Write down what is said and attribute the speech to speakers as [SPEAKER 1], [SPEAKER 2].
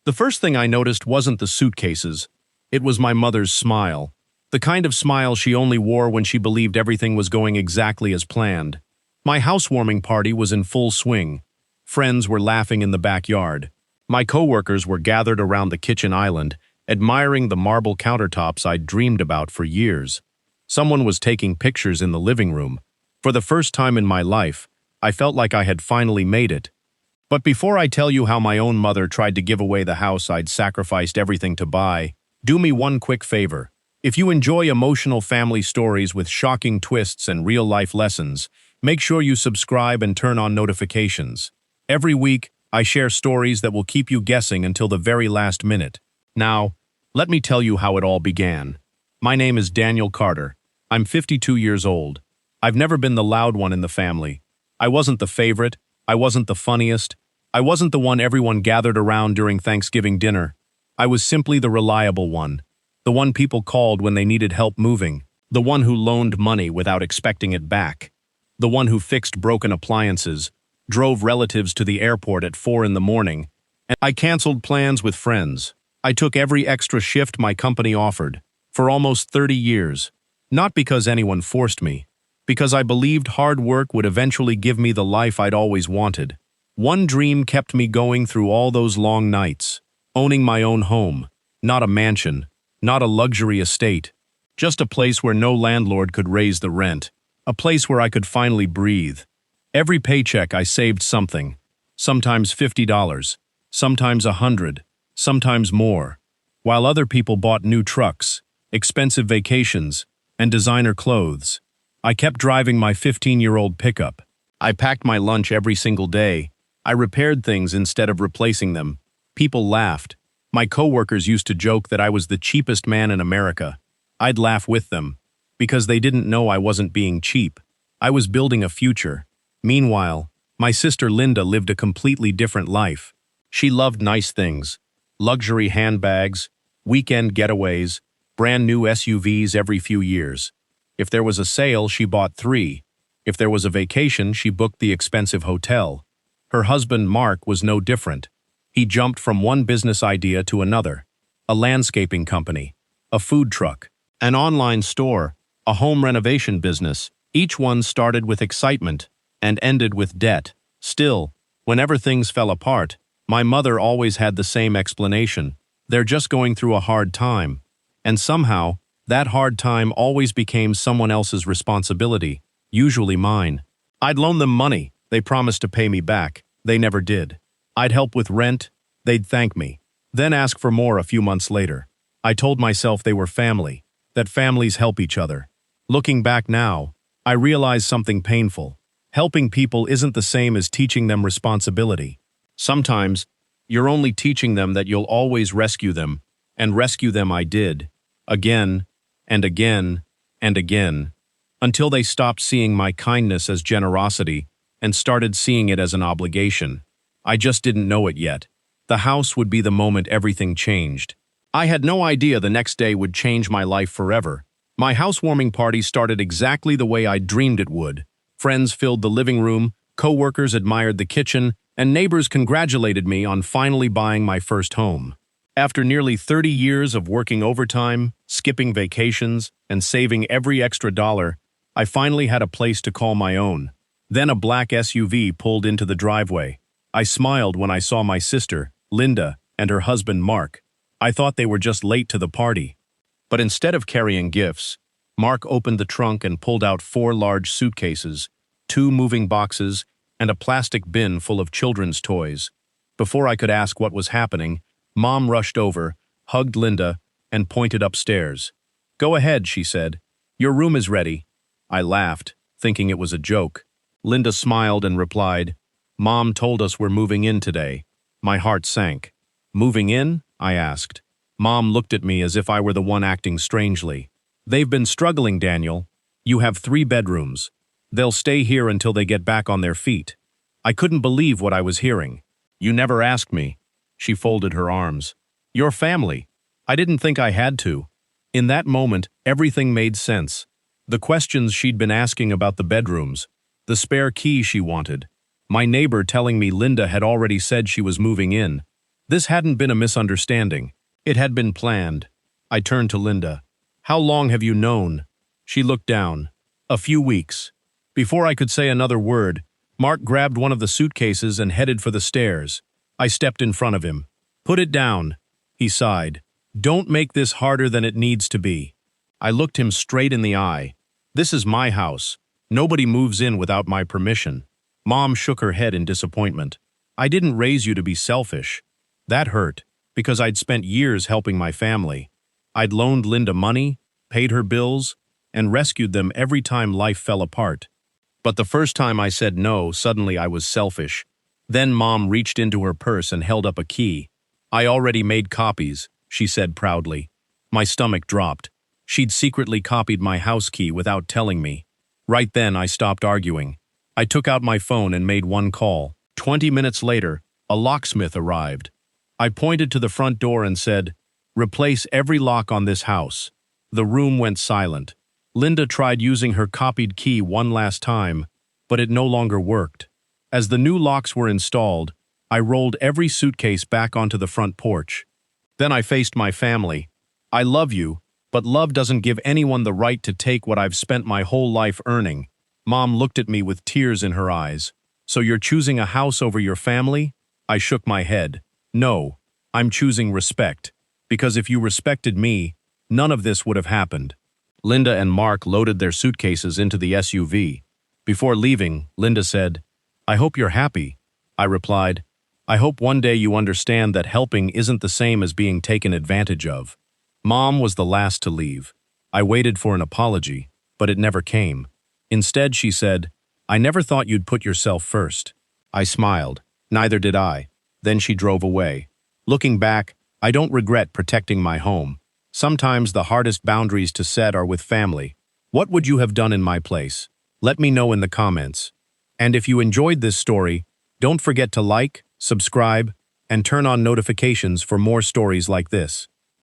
[SPEAKER 1] The first thing I noticed wasn't the suitcases. It was my mother's smile. The kind of smile she only wore when she believed everything was going exactly as planned. My housewarming party was in full swing. Friends were laughing in the backyard. My coworkers were gathered around the kitchen island, admiring the marble countertops I'd dreamed about for years. Someone was taking pictures in the living room. For the first time in my life, I felt like I had finally made it. But before I tell you how my own mother tried to give away the house I'd sacrificed everything to buy, do me one quick favor. If you enjoy emotional family stories with shocking twists and real-life lessons, make sure you subscribe and turn on notifications. Every week, I share stories that will keep you guessing until the very last minute. Now, let me tell you how it all began. My name is Daniel Carter. I'm 52 years old. I've never been the loud one in the family. I wasn't the favorite. I wasn't the funniest. I wasn't the one everyone gathered around during Thanksgiving dinner. I was simply the reliable one. The one people called when they needed help moving. The one who loaned money without expecting it back. The one who fixed broken appliances, drove relatives to the airport at 4 in the morning, and I canceled plans with friends. I took every extra shift my company offered, for almost 30 years. Not because anyone forced me, because I believed hard work would eventually give me the life I'd always wanted. One dream kept me going through all those long nights, owning my own home, not a mansion, not a luxury estate, just a place where no landlord could raise the rent, a place where I could finally breathe. Every paycheck I saved something, sometimes $50, sometimes $100, sometimes more, while other people bought new trucks, expensive vacations, and designer clothes. I kept driving my 15-year-old pickup. I packed my lunch every single day. I repaired things instead of replacing them. People laughed. My coworkers used to joke that I was the cheapest man in America. I'd laugh with them, because they didn't know I wasn't being cheap. I was building a future. Meanwhile, my sister Linda lived a completely different life. She loved nice things, luxury handbags, weekend getaways, brand new SUVs every few years. If there was a sale, she bought 3. If there was a vacation, she booked the expensive hotel. Her husband, Mark, was no different. He jumped from one business idea to another. A landscaping company, a food truck, an online store, a home renovation business. Each one started with excitement and ended with debt. Still, whenever things fell apart, my mother always had the same explanation. They're just going through a hard time. And somehow, that hard time always became someone else's responsibility, usually mine. I'd loan them money. They promised to pay me back. They never did. I'd help with rent. They'd thank me, then ask for more a few months later. I told myself they were family, that families help each other. Looking back now, I realize something painful. Helping people isn't the same as teaching them responsibility. Sometimes, you're only teaching them that you'll always rescue them, and rescue them I did, again, and again, and again, until they stopped seeing my kindness as generosity and started seeing it as an obligation. I just didn't know it yet. The house would be the moment everything changed. I had no idea the next day would change my life forever. My housewarming party started exactly the way I dreamed it would. Friends filled the living room, co-workers admired the kitchen, and neighbors congratulated me on finally buying my first home. After nearly 30 years of working overtime, skipping vacations, and saving every extra dollar, I finally had a place to call my own. Then a black SUV pulled into the driveway. I smiled when I saw my sister, Linda, and her husband, Mark. I thought they were just late to the party. But instead of carrying gifts, Mark opened the trunk and pulled out 4 large suitcases, 2 moving boxes, and a plastic bin full of children's toys. Before I could ask what was happening, Mom rushed over, hugged Linda, and pointed upstairs. "Go ahead," she said. "Your room is ready." I laughed, thinking it was a joke. Linda smiled and replied, "Mom told us we're moving in today." My heart sank. "Moving in?" I asked. Mom looked at me as if I were the one acting strangely. "They've been struggling, Daniel. You have 3 bedrooms. They'll stay here until they get back on their feet." I couldn't believe what I was hearing. "You never asked me." She folded her arms. "Your family. I didn't think I had to." In that moment, everything made sense. The questions she'd been asking about the bedrooms, the spare key she wanted, my neighbor telling me Linda had already said she was moving in. This hadn't been a misunderstanding. It had been planned. I turned to Linda. How long have you known? She looked down. A few weeks. Before I could say another word, Mark grabbed one of the suitcases and headed for the stairs. I stepped in front of him. Put it down, he sighed. Don't make this harder than it needs to be. I looked him straight in the eye. This is my house. Nobody moves in without my permission. Mom shook her head in disappointment. I didn't raise you to be selfish. That hurt, because I'd spent years helping my family. I'd loaned Linda money, paid her bills, and rescued them every time life fell apart. But the first time I said no, suddenly I was selfish. Then Mom reached into her purse and held up a key. I already made copies, she said proudly. My stomach dropped. She'd secretly copied my house key without telling me. Right then, I stopped arguing. I took out my phone and made one call. 20 minutes later, a locksmith arrived. I pointed to the front door and said, "Replace every lock on this house." The room went silent. Linda tried using her copied key one last time, but it no longer worked. As the new locks were installed, I rolled every suitcase back onto the front porch. Then I faced my family. I love you, but love doesn't give anyone the right to take what I've spent my whole life earning. Mom looked at me with tears in her eyes. So you're choosing a house over your family? I shook my head. No, I'm choosing respect. Because if you respected me, none of this would have happened. Linda and Mark loaded their suitcases into the SUV. Before leaving, Linda said, "I hope you're happy." I replied, "I hope one day you understand that helping isn't the same as being taken advantage of." Mom was the last to leave. I waited for an apology, but it never came. Instead, she said, "I never thought you'd put yourself first." I smiled. Neither did I. Then she drove away. Looking back, I don't regret protecting my home. Sometimes the hardest boundaries to set are with family. What would you have done in my place? Let me know in the comments. And if you enjoyed this story, don't forget to like, subscribe, and turn on notifications for more stories like this.